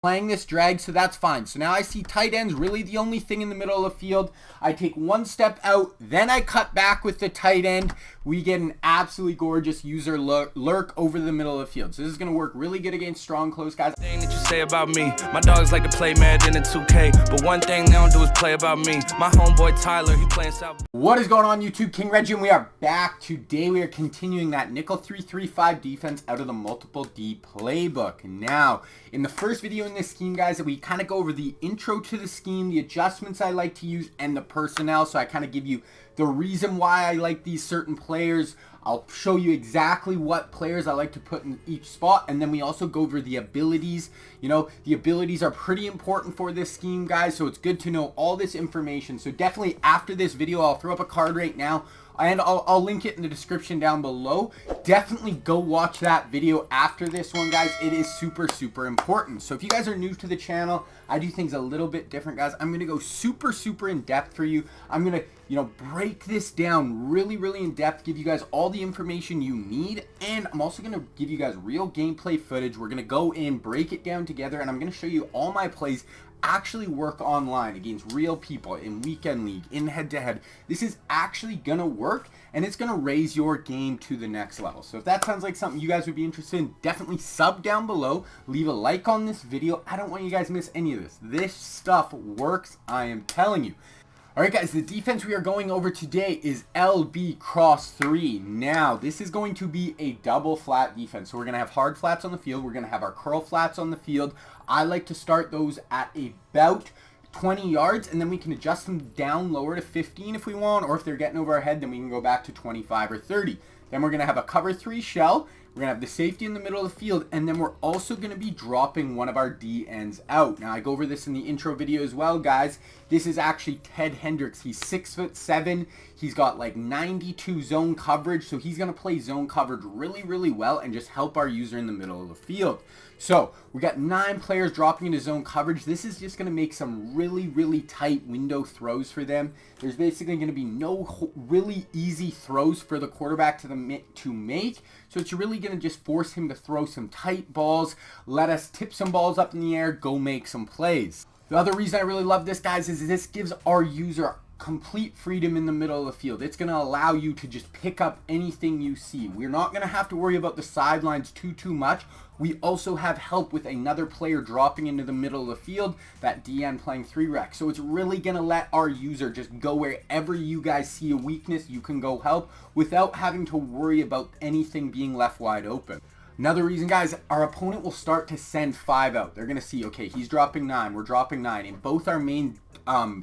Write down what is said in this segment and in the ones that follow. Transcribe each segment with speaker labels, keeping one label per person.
Speaker 1: playing this drag, so that's fine. So now I see tight ends really the only thing in the middle of the field. I take one step out, then I cut back with the tight end. We get an absolutely gorgeous user lurk over the middle of the field. So this is going to work really good against strong close guys.
Speaker 2: Thing that you say about me, my dogs like to play Madden and 2K, but one thing they don't do is play about me. My homeboy Tyler, he playing South.
Speaker 1: What is going on YouTube? King Reggie, and we are back. Today we are continuing that nickel 3-3-5 defense out of the Multiple D Playbook. Now, in the first video in this scheme, guys, we kind of go over the intro to the scheme, the adjustments I like to use, and the personnel. So I kind of give you the reason why I like these certain players. I'll show you exactly what players I like to put in each spot, and then we also go over the abilities. You know, the abilities are pretty important for this scheme, guys, so it's good to know all this information. So definitely after this video, I'll throw up a card right now, and I'll link it in the description down below. Definitely go watch that video after this one, guys. It is super important. So if you guys are new to the channel, I do things a little bit different, guys. I'm going to go super in depth for you. I'm going to, you know, break this down really in depth, give you guys all the information you need, and I'm also going to give you guys real gameplay footage. We're going to go in, break it down together, and I'm going to show you all my plays actually work online against real people in weekend league, in head-to-head. This is actually gonna work, and it's gonna raise your game to the next level. So if that sounds like something you guys would be interested in, definitely sub down below, leave a like on this video. I don't want you guys to miss any of this. This stuff works, I am telling you. Alright guys, the defense we are going over today is LB cross 3. Now, this is going to be a double flat defense. So we're going to have hard flats on the field. We're going to have our curl flats on the field. I like to start those at about 20 yards, and then we can adjust them down lower to 15 if we want, or if they're getting over our head, then we can go back to 25 or 30. Then we're going to have a cover 3 shell. We're going to have the safety in the middle of the field, and then we're also going to be dropping one of our D ends out. Now, I go over this in the intro video as well, guys. This is actually Hendricks. He's 6'7". He's got like 92 zone coverage, so he's going to play zone coverage really well and just help our user in the middle of the field. So we got 9 players dropping into zone coverage. This is just going to make some really tight window throws for them. There's basically going to be no really easy throws for the quarterback to make. So it's really going to just force him to throw some tight balls, let us tip some balls up in the air, go make some plays. The other reason I really love this, guys, is this gives our user complete freedom in the middle of the field. It's going to allow you to just pick up anything you see. We're not going to have to worry about the sidelines too much. We also have help with another player dropping into the middle of the field, that DN playing 3-rec. So it's really going to let our user just go wherever you guys see a weakness, you can go help without having to worry about anything being left wide open. Another reason, guys, our opponent will start to send 5 out. They're going to see, okay, he's dropping 9, we're dropping 9. In both our main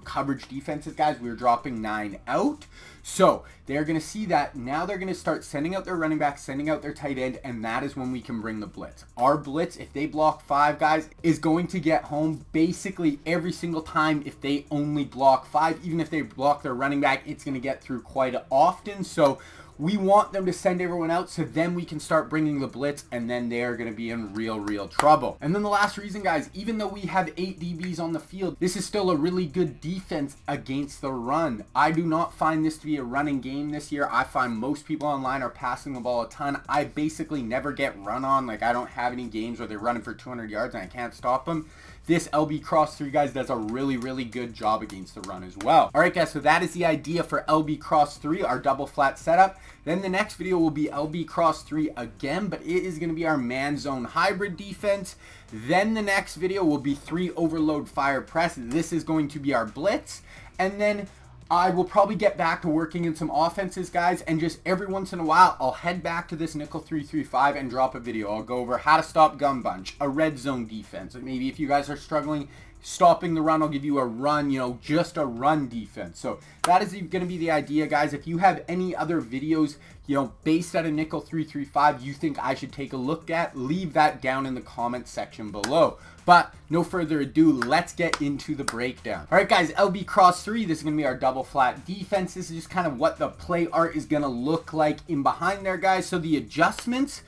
Speaker 1: coverage defenses, guys, we're dropping 9 out. So they're going to see that. Now they're going to start sending out their running back, sending out their tight end, and that is when we can bring the blitz. Our blitz, if they block 5, guys, is going to get home basically every single time. If they only block 5, even if they block their running back, it's going to get through quite often. So we want them to send everyone out, so then we can start bringing the blitz, and then they are going to be in real trouble. And then the last reason, guys, even though we have 8 DBs on the field, this is still a really good defense against the run. I do not find this to be a running game this year. I find most people online are passing the ball a ton. I basically never get run on. Like, I don't have any games where they're running for 200 yards and I can't stop them. This LB cross 3, guys, does a really good job against the run as well. All right, guys, so that is the idea for LB cross 3, our double flat setup. Then the next video will be LB cross 3 again, but it is going to be our man zone hybrid defense. Then the next video will be 3 overload fire press. This is going to be our blitz. And then I will probably get back to working in some offenses, guys, and just every once in a while, I'll head back to this nickel 3-3-5 and drop a video. I'll go over how to stop gun bunch, a red zone defense. Maybe if you guys are struggling stopping the run, I'll give you a run, you know, just a run defense. So that is going to be the idea, guys. If you have any other videos, you know, based out of nickel 3-3-5 you think I should take a look at, leave that down in the comment section below. But no further ado, let's get into the breakdown. All right, guys, LB cross 3, this is going to be our double flat defense. This is just kind of what the play art is going to look like in behind there, guys. So the adjustments,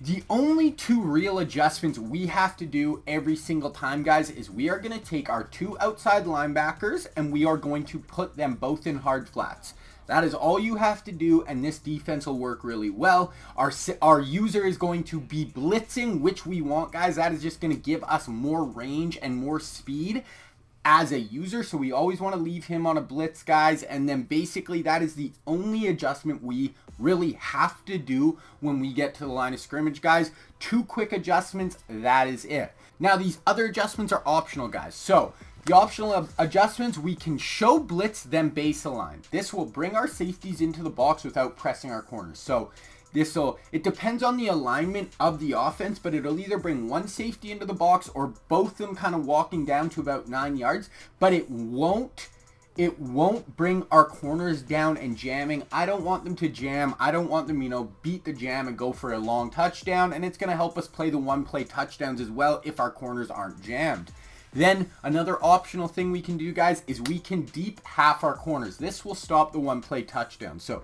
Speaker 1: the only 2 real adjustments we have to do every single time, guys, is we are going to take our 2 outside linebackers and we are going to put them both in hard flats. That is all you have to do, and this defense will work really well. Our user is going to be blitzing, which we want, guys. That is just going to give us more range and more speed as a user, so we always want to leave him on a blitz, guys. And then basically that is the only adjustment we really have to do when we get to the line of scrimmage, guys. 2 quick adjustments, that is it. Now these other adjustments are optional, guys. So the optional adjustments, we can show blitz, then base align. This will bring our safeties into the box without pressing our corners. So it depends on the alignment of the offense, but it'll either bring one safety into the box or both of them kind of walking down to about 9 yards, but it won't bring our corners down and jamming. I don't want them to jam. I don't want them, beat the jam and go for a long touchdown, and it's going to help us play the one-play touchdowns as well if our corners aren't jammed. Then another optional thing we can do, guys, is we can deep half our corners. This will stop the one-play touchdown. So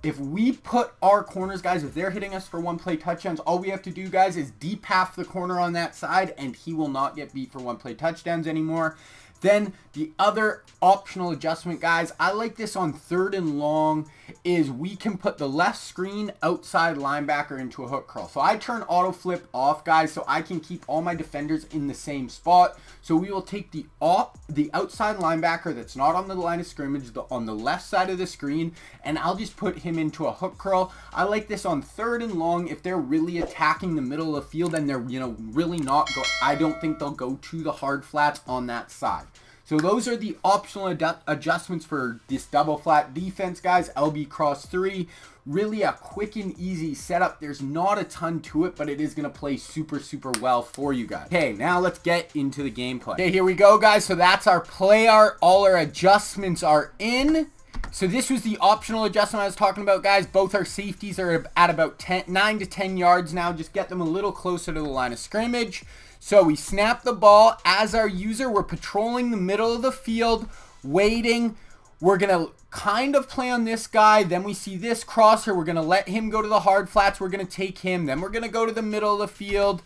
Speaker 1: if we put our corners, guys, if they're hitting us for one-play touchdowns, all we have to do, guys, is deep half the corner on that side, and he will not get beat for one-play touchdowns anymore. Then the other optional adjustment, guys, I like this on 3rd and long, is we can put the left screen outside linebacker into a hook curl. So I turn auto flip off, guys, so I can keep all my defenders in the same spot. So we will take the outside linebacker that's not on the line of scrimmage, on the left side of the screen, and I'll just put him into a hook curl. I like this on 3rd and long if they're really attacking the middle of the field and they're, really not I don't think they'll go to the hard flats on that side. So those are the optional adjustments for this double flat defense, guys. LB cross 3, really a quick and easy setup. There's not a ton to it, but it is going to play super, super well for you guys. Okay, now let's get into the gameplay. Okay, here we go, guys. So that's our play art. All our adjustments are in. So this was the optional adjustment I was talking about, guys. Both our safeties are at about 9 to 10 yards now. Just get them a little closer to the line of scrimmage. So we snap the ball. As our user, we're patrolling the middle of the field, waiting. We're going to kind of play on this guy. Then we see this crosser. We're going to let him go to the hard flats. We're going to take him. Then we're going to go to the middle of the field.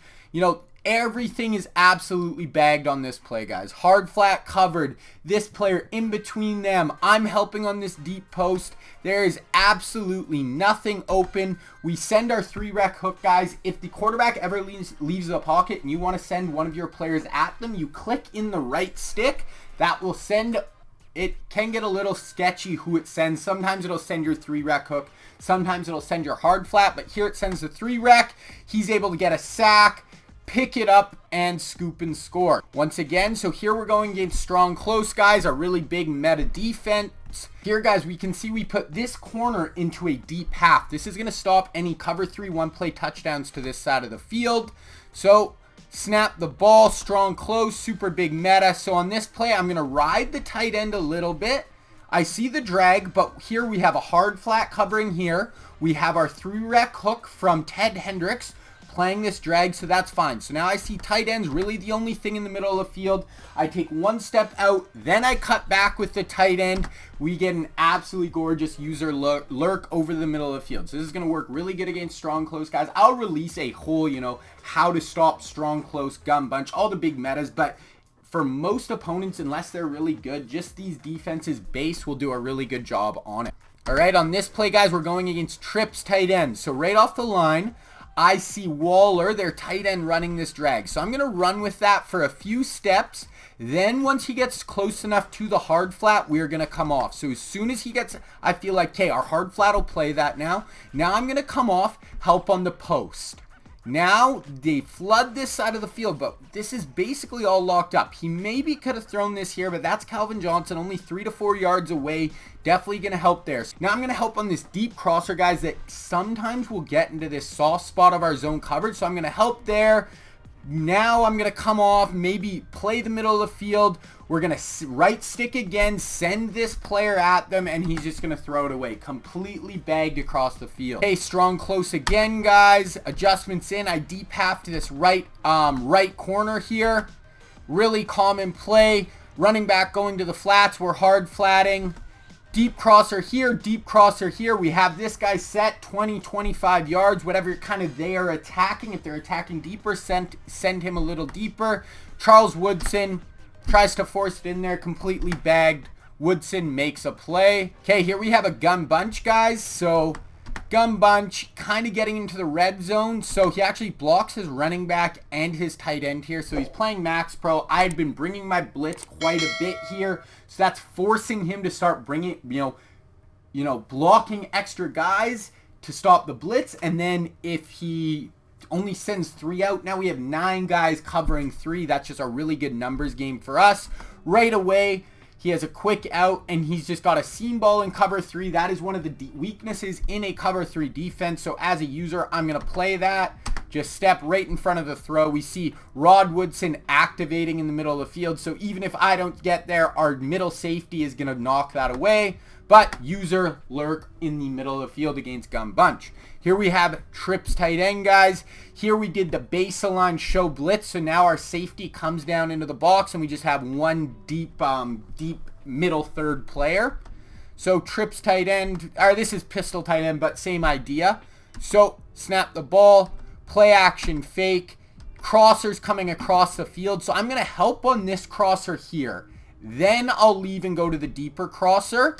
Speaker 1: Everything is absolutely bagged on this play, guys. Hard flat covered. This player in between them. I'm helping on this deep post. There is absolutely nothing open. We send our 3-rec hook, guys. If the quarterback ever leaves the pocket and you want to send one of your players at them, you click in the right stick. That will send. It can get a little sketchy who it sends. Sometimes it'll send your 3-rec hook. Sometimes it'll send your hard flat. But here it sends the 3-rec. He's able to get a sack, pick it up, and scoop and score. Once again, so here we're going against strong close, guys, a really big meta defense. Here, guys, we can see we put this corner into a deep half. This is going to stop any cover 3 one-play touchdowns to this side of the field. So snap the ball, strong close, super big meta. So on this play, I'm going to ride the tight end a little bit. I see the drag, but here we have a hard flat covering here. We have our 3-rec hook from Hendricks playing this drag, so that's fine. So now I see tight ends really the only thing in the middle of the field. I take one step out, then I cut back with the tight end. We get an absolutely gorgeous user lurk over the middle of the field. So this is going to work really good against strong close, guys. I'll release a whole, how to stop strong close gun bunch, all the big metas, but for most opponents, unless they're really good, just these defenses base will do a really good job on it. All right, on this play, guys, we're going against trips tight end. So right off the line, I see Waller, their tight end, running this drag. So I'm going to run with that for a few steps. Then once he gets close enough to the hard flat, we're going to come off. So as soon as he gets, I feel like, okay, our hard flat will play that now. Now I'm going to come off, help on the post. Now they flood this side of the field, but this is basically all locked up. He maybe could have thrown this here, but that's Calvin Johnson, only 3 to 4 yards away. Definitely going to help there. Now I'm going to help on this deep crosser, guys, that sometimes will get into this soft spot of our zone coverage. So I'm going to help there. Now I'm going to come off, maybe play the middle of the field. We're going to right stick again, send this player at them, and he's just going to throw it away. Completely bagged across the field. Okay, strong close again, guys. Adjustments in. I deep half to this right corner here. Really common play. Running back going to the flats. We're hard flatting. Deep crosser here, deep crosser here. We have this guy set 20, 25 yards, whatever kind of they are attacking. If they're attacking deeper, send him a little deeper. Charles Woodson tries to force it in there, completely bagged Woodson makes a play. Okay, here we have a gun bunch, guys. So gun bunch kind of getting into the red zone. So he actually blocks his running back and his tight end here. So he's playing max pro. I had been bringing my blitz quite a bit here. So that's forcing him to start bringing, blocking extra guys to stop the blitz. And then if he only sends 3 out, now we have 9 guys covering 3. That's just a really good numbers game for us. Right away, he has a quick out, and he's just got a seam ball in cover 3. That is one of the weaknesses in a cover 3 defense. So as a user, I'm going to play that. Just step right in front of the throw. We see Rod Woodson activating in the middle of the field. So even if I don't get there, our middle safety is going to knock that away. But user lurk in the middle of the field against gun bunch. Here we have trips tight end, guys. Here we did the baseline show blitz. So now our safety comes down into the box and we just have one deep middle third player. So trips tight end, or this is pistol tight end, but same idea. So snap the ball, play action fake, crossers coming across the field. So I'm going to help on this crosser here. Then I'll leave and go to the deeper crosser.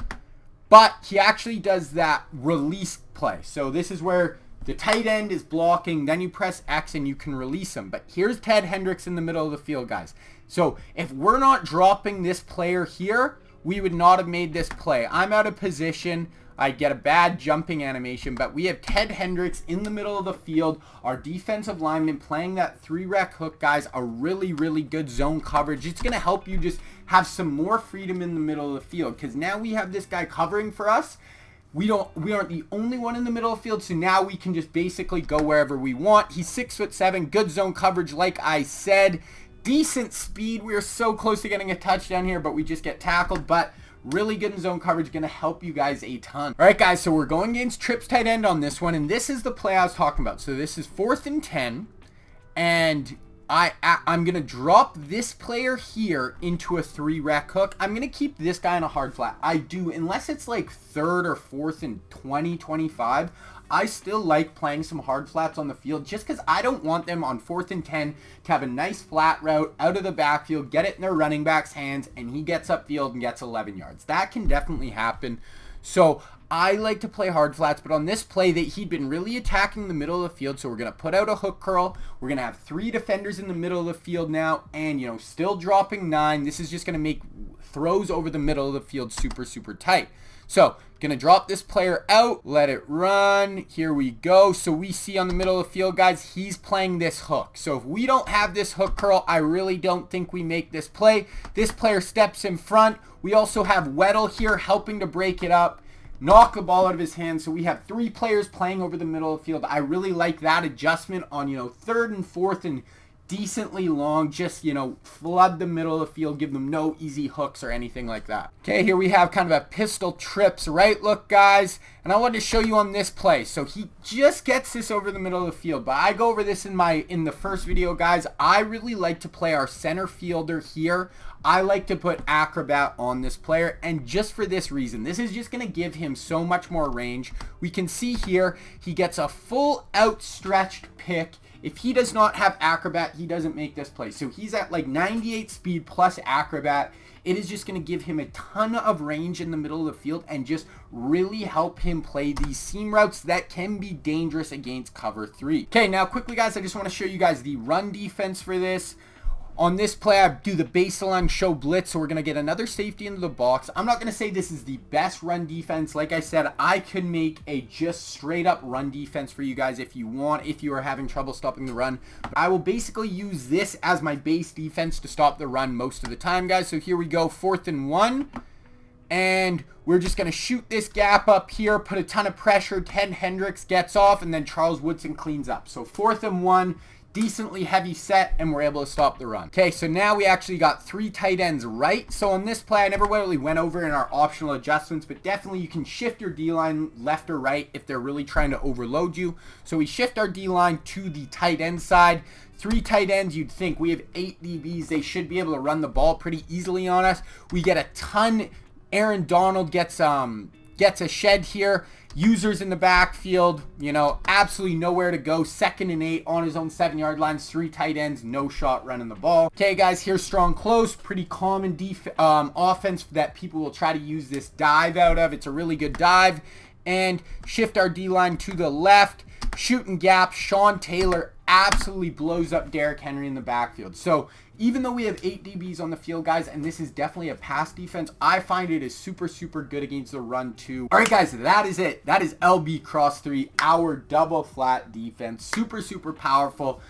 Speaker 1: But he actually does that release play. So this is where the tight end is blocking. Then you press X and you can release him. But here's Ted Hendricks in the middle of the field, guys. So if we're not dropping this player here, we would not have made this play. I'm out of position. I get a bad jumping animation, but we have Ted Hendricks in the middle of the field. Our defensive lineman playing that 3-rec hook, guys. A really, really good zone coverage. It's going to help you just have some more freedom in the middle of the field, because now we have this guy covering for us. We aren't the only one in the middle of the field, so now we can just basically go wherever we want. He's 6'7", good zone coverage, like I said. Decent speed. We are so close to getting a touchdown here, but we just get tackled. But really good in zone coverage, going to help you guys a ton. All right, guys, so we're going against trips tight end on this one, and this is the play I was talking about. So this is 4th and 10, and I'm going to drop this player here into a 3-rec hook. I'm going to keep this guy in a hard flat. I do, unless it's like 3rd or 4th and 20, 25, I still like playing some hard flats on the field just because I don't want them on 4th and 10 to have a nice flat route out of the backfield, get it in their running back's hands, and he gets upfield and gets 11 yards. That can definitely happen. So I like to play hard flats, but on this play, that he'd been really attacking the middle of the field, so we're going to put out a hook curl. We're going to have 3 defenders in the middle of the field now, and, still dropping 9. This is just going to make throws over the middle of the field super, super tight. So, gonna drop this player out, let it run. Here we go. So we see on the middle of the field, guys, he's playing this hook. So if we don't have this hook curl, I really don't think we make this play. This player steps in front. We also have Weddle here helping to break it up, knock the ball out of his hand. So we have 3 players playing over the middle of the field. I really like that adjustment on, 3rd and 4th and decently long. Just, flood the middle of the field, give them no easy hooks or anything like that. Okay, here we have kind of a pistol trips right look, guys, and I wanted to show you on this play. So he just gets this over the middle of the field, but I go over this in the first video, guys. I really like to play our center fielder here. I like to put acrobat on this player, and just for this reason, this is just going to give him so much more range. We can see here he gets a full outstretched pick. If he does not have acrobat, he doesn't make this play. So he's at like 98 speed plus acrobat. It is just going to give him a ton of range in the middle of the field and just really help him play these seam routes that can be dangerous against cover 3. Okay, now quickly, guys, I just want to show you guys the run defense for this. On this play, I do the baseline show blitz, so we're going to get another safety into the box. I'm not going to say this is the best run defense. Like I said, I could make a just straight up run defense for you guys if you want, if you are having trouble stopping the run. But I will basically use this as my base defense to stop the run most of the time, guys. So here we go, 4th and 1. And we're just going to shoot this gap up here, put a ton of pressure. Ted Hendricks gets off, and then Charles Woodson cleans up. So 4th and 1. Decently heavy set, and we're able to stop the run. Okay, so now we actually got 3 tight ends right. So on this play, I never really went over in our optional adjustments, but definitely you can shift your D-line left or right if they're really trying to overload you. So we shift our D-line to the tight end side. 3 tight ends, you'd think. We have 8 DBs. They should be able to run the ball pretty easily on us. We get a ton. Aaron Donald gets a shed here. users in the backfield, you know, absolutely nowhere to go. 2nd and 8 on his own 7-yard lines, 3 tight ends, no shot running the ball. Okay, guys, here's strong close. Pretty common offense that people will try to use this dive out of. It's a really good dive. And shift our D-line to the left. Shooting gap. Sean Taylor absolutely blows up Derrick Henry in the backfield. So even though we have 8 DBs on the field, guys, and this is definitely a pass defense, I find it is super, super good against the run too. All right, guys, that is it. That is LB Cross 3, our double flat defense. Super, super powerful.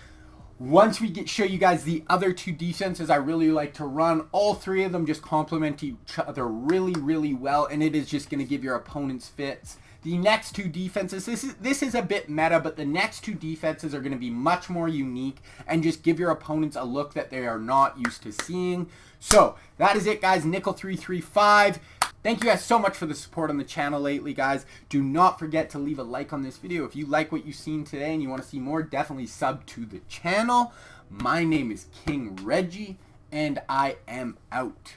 Speaker 1: Once we show you guys the other 2 defenses I really like to run, all 3 of them just complement each other really, really well, and it is just going to give your opponents fits. The next 2 defenses, this is a bit meta, but the next 2 defenses are going to be much more unique and just give your opponents a look that they are not used to seeing. So that is it, guys. Nickel 335. Thank you guys so much for the support on the channel lately, guys. Do not forget to leave a like on this video. If you like what you've seen today and you want to see more, definitely sub to the channel. My name is King Reggie, and I am out.